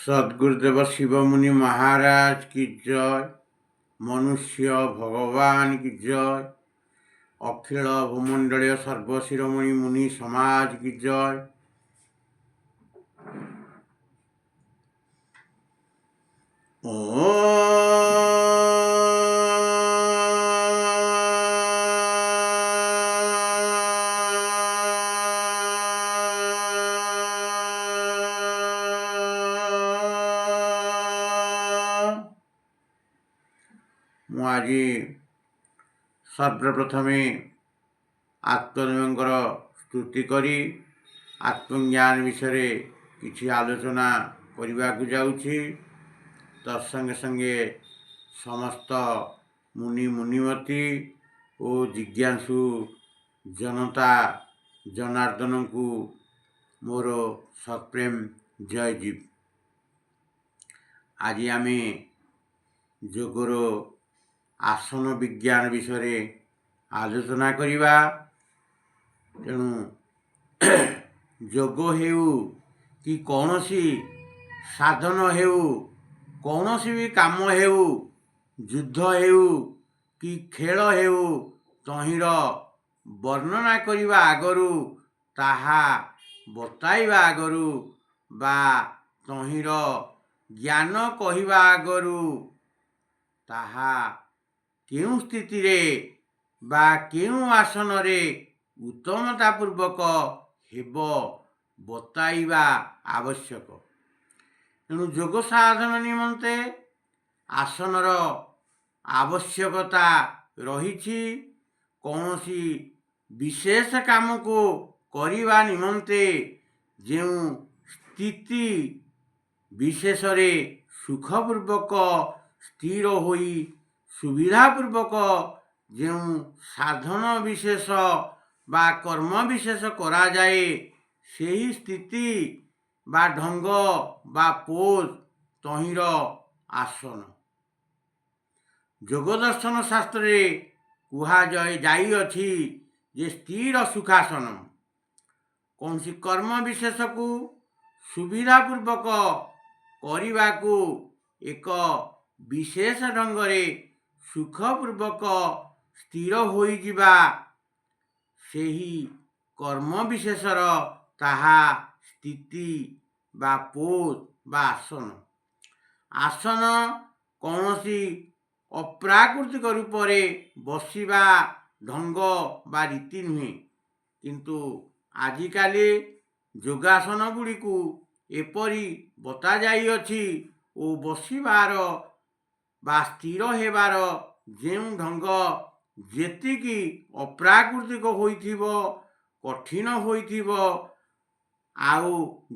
सद्गुरुदेव शिवमुनि महाराज की जय। मनुष्य भगवान की जय। अखिल भूमंडलीय सर्वशिरोमणि मुनि समाज की जय। ମୁଁ ଆଜି ସର୍ବପ୍ରଥମେ ଆତ୍ମଦେବଙ୍କର ସ୍ତୁତି କରି ଆତ୍ମଜ୍ଞାନ ବିଷୟରେ କିଛି ଆଲୋଚନା କରିବାକୁ ଯାଉଛି। ତତ୍ସଙ୍ଗେ ସଙ୍ଗେ ସମସ୍ତ ମୁନି ମୁନିମତି ଓ ଜିଜ୍ଞାସୁ ଜନତା ଜନାର୍ଦ୍ଦନଙ୍କୁ ମୋର ସତ୍ପ୍ରେମ ଜୟଜୀବ। ଆଜି ଆମେ ଯୋଗର आसन विज्ञान विषय आलोचना करिबा। तेणु जोग हेउ कि कौनसी साधन हेउ, कौनसी भी काम हेउ, युद्ध हेउ कि खेल हेउ, तहिर वर्णना करिबा आगरु, ताहा बताइबा आगरु बा तहिर ज्ञान कहिबा आगरु ताहा केउं स्थिति रे बा केउं आसन रे उत्तमता पूर्वक हेब बताइबा आवश्यक। तेणु जोग साधन निमंते आसनर आवश्यकता रहिछि। कौनसी विशेष काम को करिबा निमंते जेउ स्थिति विशेष रे सुखपूर्वक स्थिर होई सुविधापूर्वक जो साधन विशेष बा कर्म विशेष करा जाए सही स्थिति बा ढंग बा पोज तहिर आसन। जोग दर्शन शास्त्र रे कुहा जाई अछि जे स्थिर सुखासन कौन सी कर्म विशेष को सुविधापूर्वक करिबा को एक विशेष ढंग रे सुखपूर्वक स्थिर होई जिबा सेही कर्म विशेषर ताहा स्थिति बा पोज बा आसन। आसन कौनसी अप्राकृतिक रूप रे बसिबा ढंग बा रीति नुहे, किंतु आजिकाली योगासन गुड़ी को एपरी बता जाई अछि ओ बसिबार बा स्थिर हेबार जेउ ढंग जेतिकी अप्राकृतिक होइथिबो कठिन होइथिबो आउ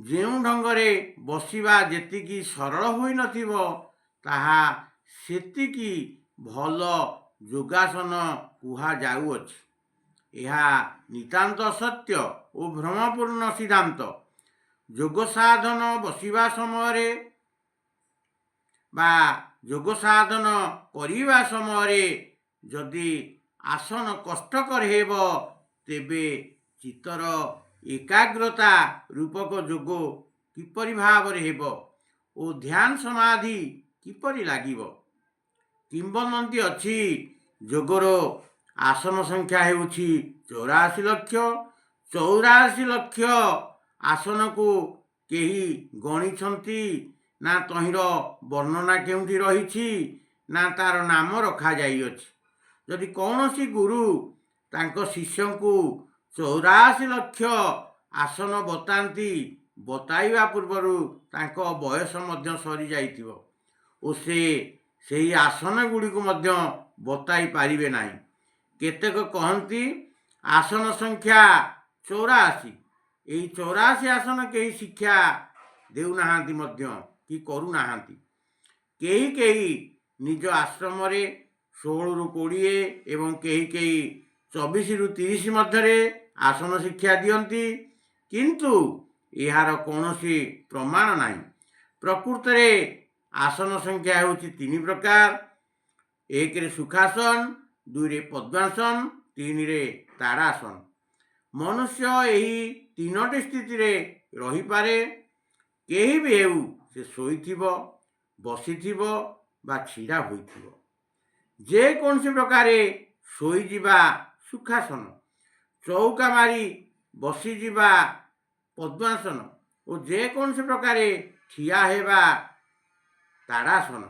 जेउ ढंगरे बसिबा जेतिकी सरल होई नथिबो ताहा सेतिकी भल योगासन कुहा जाउअछि। यह नितांत सत्य और भ्रमपूर्ण सिद्धांत। योग साधन बसिबा समय बा योग साधन करिबा समय जदि आसन कष्टकर हेब तेबे चित्तर एकाग्रता रूपक योग किपरि भाव हेब ओ ध्यान समाधि किपरि लागिब। किंबदंती अछि योगर आसन संख्या हेउछि 84 लक्ष। 84 लक्ष आसन को केही गणिछंती ना तहिर वर्णना केउठी रहिछि ना तार नाम रखा जाई अछि। यदि कौनसी गुरु तांको शिष्य को 84 लक्ष आसन बतांती बताइबा पूर्वरु तांको बयस मध्य सरी जाइथिबो ओ सेही आसन गुड़ी को मध्य बताई पारिबे नाही। केतेक कहंती आसन संख्या 84। एही 84 आसन केही शिक्षा देउ नाहांती मध्य कि करू नाहांती। केही केही निज आश्रम रे 16 रु 20 एवं केही केही 24 रु 30 मध्य आसन शिक्षा दियंती, किंतु यार कौनसी प्रमाण नाही। प्रकृत रे आसन संख्या होछि 3 प्रकार। 1 रे सुखासन, 2 रे पद्मासन, 3 रे ताड़ासन। मनुष्य यही 3टी स्थिति रे रही पारे। केही भी हेउ ସେ ଶୋଇଥିବ, ବସିଥିବ ବା ଛିଡ଼ା ହୋଇଥିବ। ଯେକୌଣସି ପ୍ରକାରେ ଶୋଇଯିବା ସୁଖାସନ, ଚଉକା ମାରି ବସିଯିବା ପଦ୍ମାସନ ଓ ଯେକୌଣସି ପ୍ରକାରେ ଠିଆ ହେବା ତାଡ଼ାସନ।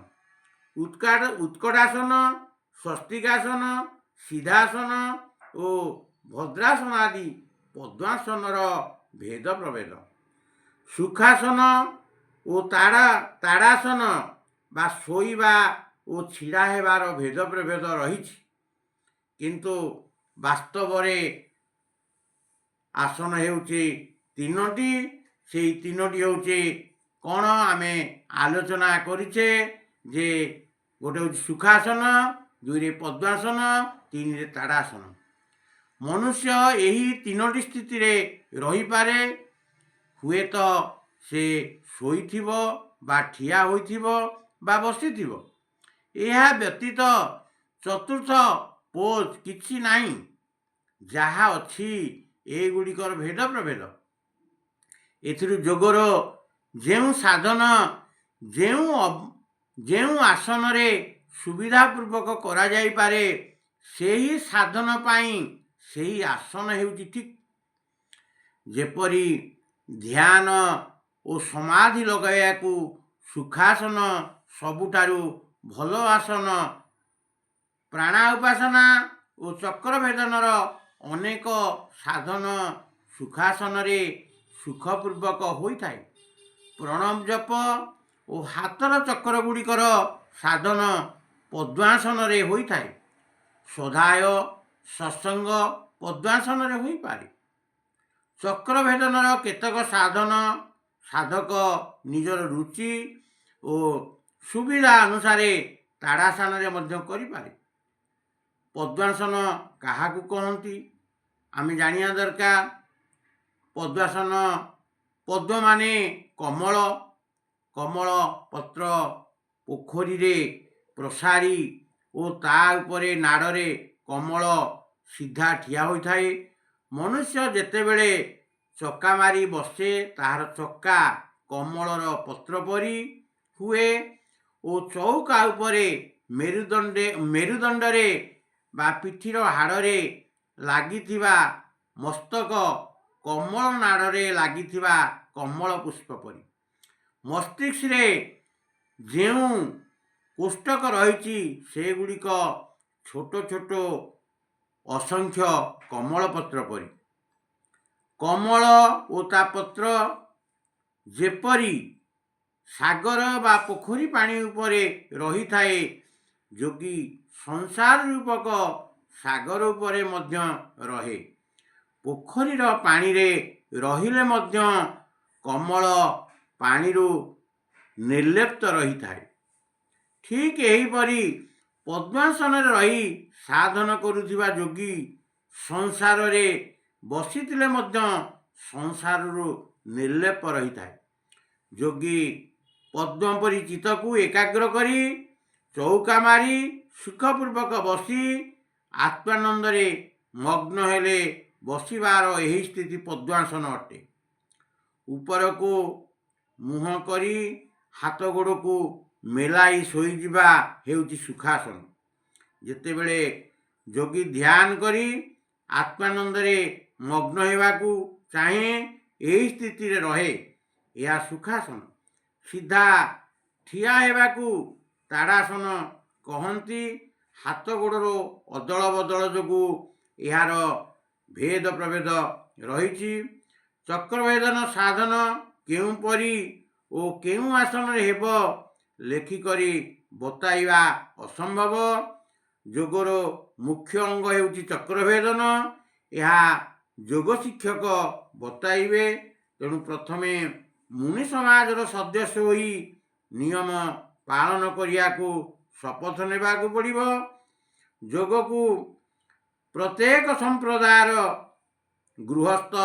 ଉତ୍କଟାସନ, ସ୍ୱସ୍ତିକାସନ, ସିଦ୍ଧାସନ ଓ ଭଦ୍ରାସନ ଆଦି ପଦ୍ମାସନର ଭେଦ ପ୍ରଭେଦ। ସୁଖାସନ ଓ ତାଡ଼ାସନ ବା ଶୋଇବା ଓ ଛିଡ଼ା ହେବାର ଭେଦ ପ୍ରଭେଦ ରହିଛି, କିନ୍ତୁ ବାସ୍ତବରେ ଆସନ ହେଉଛି ତିନୋଟି। ସେଇ ତିନୋଟି ହେଉଛି କ'ଣ ଆମେ ଆଲୋଚନା କରିଛେ ଯେ ଗୋଟେ ହେଉଛି ସୁଖାସନ, ଦୁଇରେ ପଦ୍ମାସନ, ତିନିରେ ତାଡ଼ାସନ। ମନୁଷ୍ୟ ଏହି ତିନୋଟି ସ୍ଥିତିରେ ରହିପାରେ। ହୁଏତ ସେ ଶୋଇଥିବ ବା ଠିଆ ହୋଇଥିବ ବା ବସିଥିବ। ଏହା ବ୍ୟତୀତ ଚତୁର୍ଥ ପୋଜ୍ କିଛି ନାହିଁ। ଯାହା ଅଛି ଏଗୁଡ଼ିକର ଭେଦ ପ୍ରଭେଦ। ଏଥିରୁ ଯୋଗର ଯେଉଁ ସାଧନ ଯେଉଁ ଆସନରେ ସୁବିଧାପୂର୍ବକ କରାଯାଇପାରେ, ସେହି ସାଧନ ପାଇଁ ସେହି ଆସନ ହେଉଛି ଠିକ୍। ଯେପରି ଧ୍ୟାନ ଓ ସମାଧି ଲଗାଇବାକୁ ସୁଖାସନ ସବୁଠାରୁ ଭଲ ଆସନ। ପ୍ରାଣାଉପାସନା ଓ ଚକ୍ରଭେଦନର ଅନେକ ସାଧନ ସୁଖାସନରେ ସୁଖପୂର୍ବକ ହୋଇଥାଏ। ପ୍ରଣବ ଜପ ଓ ହାତର ଚକ୍ରଗୁଡ଼ିକର ସାଧନ ପଦ୍ମାସନରେ ହୋଇଥାଏ। ସ୍ୱାଧ୍ୟାୟ ସତ୍ସଙ୍ଗ ପଦ୍ମାସନରେ ହୋଇପାରେ। ଚକ୍ରଭେଦନର କେତେକ ସାଧନ ସାଧକ ନିଜର ରୁଚି ଓ ସୁବିଧା ଅନୁସାରେ ତାଡ଼ାସନରେ ମଧ୍ୟ କରିପାରେ। ପଦ୍ମାସନ କାହାକୁ କହନ୍ତି ଆମେ ଜାଣିବା ଦରକାର। ପଦ୍ମାସନ, ପଦ୍ମ ମାନେ କମଳ। କମଳ ପତ୍ର ପୋଖରୀରେ ପ୍ରସାରି ଓ ତା ଉପରେ ନାଡ଼ରେ କମଳ ସିଧା ଠିଆ ହୋଇଥାଏ। ମନୁଷ୍ୟ ଯେତେବେଳେ ଚକା ମାରି ବସେ, ତାହାର ଚକା କମଳର ପତ୍ର ପରି ହୁଏ ଓ ଚଉକା ଉପରେ ମେରୁଦଣ୍ଡରେ ବା ପିଠିର ହାଡ଼ରେ ଲାଗିଥିବା ମସ୍ତକ କମଳ ନାଡ଼ରେ ଲାଗିଥିବା କମଳ ପୁଷ୍ପ ପରି। ମସ୍ତିଷ୍କରେ ଯେଉଁ କୋଷ୍ଠକ ରହିଛି, ସେଗୁଡ଼ିକ ଛୋଟ ଛୋଟ ଅସଂଖ୍ୟ କମଳ ପତ୍ର ପରି। କମଳ ଓ ତା ପତ୍ର ଯେପରି ସାଗର ବା ପୋଖରୀ ପାଣି ଉପରେ ରହିଥାଏ, ଯୋଗୀ ସଂସାର ରୂପକ ସାଗର ଉପରେ ମଧ୍ୟ ରହେ। ପୋଖରୀର ପାଣିରେ ରହିଲେ ମଧ୍ୟ କମଳ ପାଣିରୁ ନିର୍ଲିପ୍ତ ରହିଥାଏ। ଠିକ୍ ଏହିପରି ପଦ୍ମାସନରେ ରହି ସାଧନ କରୁଥିବା ଯୋଗୀ ସଂସାରରେ ବସିଥିଲେ ମଧ୍ୟ ସଂସାରରୁ ନିର୍ଲେପ ରହିଥାଏ। ଯୋଗୀ ପଦ୍ମ ପରି ଚିତ୍ତକୁ ଏକାଗ୍ର କରି ଚଉକା ମାରି ସୁଖପୂର୍ବକ ବସି ଆତ୍ମାନନ୍ଦରେ ମଗ୍ନ ହେଲେ ବସିବାର ଏହି ସ୍ଥିତି ପଦ୍ମାସନ ଅଟେ। ଉପରକୁ ମୁହଁ କରି ହାତ ଗୋଡ଼କୁ ମେଲାଇ ଶୋଇଯିବା ହେଉଛି ସୁଖାସନ। ଯେତେବେଳେ ଯୋଗୀ ଧ୍ୟାନ କରି ଆତ୍ମାନନ୍ଦରେ ମଗ୍ନ ହେବାକୁ ଚାହେଁ, ଏହି ସ୍ଥିତିରେ ରହେ, ଏହା ସୁଖାସନ। ସିଧା ଠିଆ ହେବାକୁ ତାଡ଼ାସନ କହନ୍ତି। ହାତ ଗୋଡ଼ର ଅଦଳ ବଦଳ ଯୋଗୁଁ ଏହାର ଭେଦ ପ୍ରଭେଦ ରହିଛି। ଚକ୍ରଭେଦନ ସାଧନ କେଉଁପରି ଓ କେଉଁ ଆସନରେ ହେବ ଲେଖିକରି ବତାଇବା ଅସମ୍ଭବ। ଯୋଗର ମୁଖ୍ୟ ଅଙ୍ଗ ହେଉଛି ଚକ୍ରଭେଦନ। ଏହା ଯୋଗ ଶିକ୍ଷକ ବତାଇବେ। ତେଣୁ ପ୍ରଥମେ ମୁନି ସମାଜର ସଦସ୍ୟ ହୋଇ ନିୟମ ପାଳନ କରିବାକୁ ଶପଥ ନେବାକୁ ପଡ଼ିବ। ଯୋଗକୁ ପ୍ରତ୍ୟେକ ସମ୍ପ୍ରଦାୟର ଗୃହସ୍ଥ,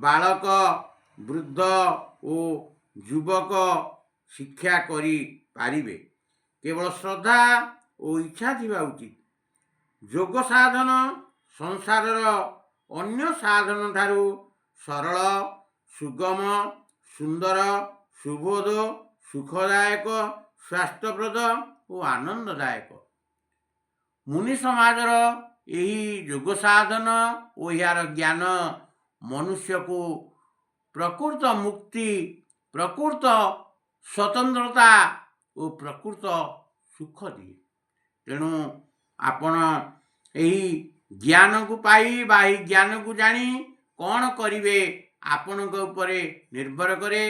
ବାଳକ, ବୃଦ୍ଧ ଓ ଯୁବକ ଶିକ୍ଷା କରିପାରିବେ। କେବଳ ଶ୍ରଦ୍ଧା ଓ ଇଚ୍ଛା ଥିବା ଉଚିତ। ଯୋଗ ସାଧନ ସଂସାରର ଅନ୍ୟ ସାଧନ ଠାରୁ ସରଳ, ସୁଗମ, ସୁନ୍ଦର, ସୁବୋଧ, ସୁଖଦାୟକ, ସ୍ୱାସ୍ଥ୍ୟପ୍ରଦ ଓ ଆନନ୍ଦଦାୟକ। ମୁନି ସମାଜର ଏହି ଯୋଗ ସାଧନ ଓ ଏହାର ଜ୍ଞାନ ମନୁଷ୍ୟକୁ ପ୍ରକୃତ ମୁକ୍ତି, ପ୍ରକୃତ ସ୍ୱତନ୍ତ୍ରତା ଓ ପ୍ରକୃତ ସୁଖ ଦିଏ। ତେଣୁ ଆପଣ ଏହି ଜ୍ଞାନକୁ ପାଇ ବା ଏହି ଜ୍ଞାନକୁ ଜାଣି କ'ଣ କରିବେ ଆପଣଙ୍କ ଉପରେ ନିର୍ଭର କରେ।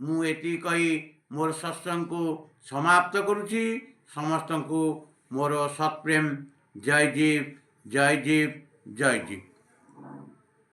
ମୁଁ ଏତିକି କହି ମୋର ସତ୍ସଙ୍ଗକୁ ସମାପ୍ତ କରୁଛି। ସମସ୍ତଙ୍କୁ ମୋର ସତ୍ପ୍ରେମ। ଜୟ ଜୀବ, ଜୟ ଜୀବ, ଜୟ ଜୀବ।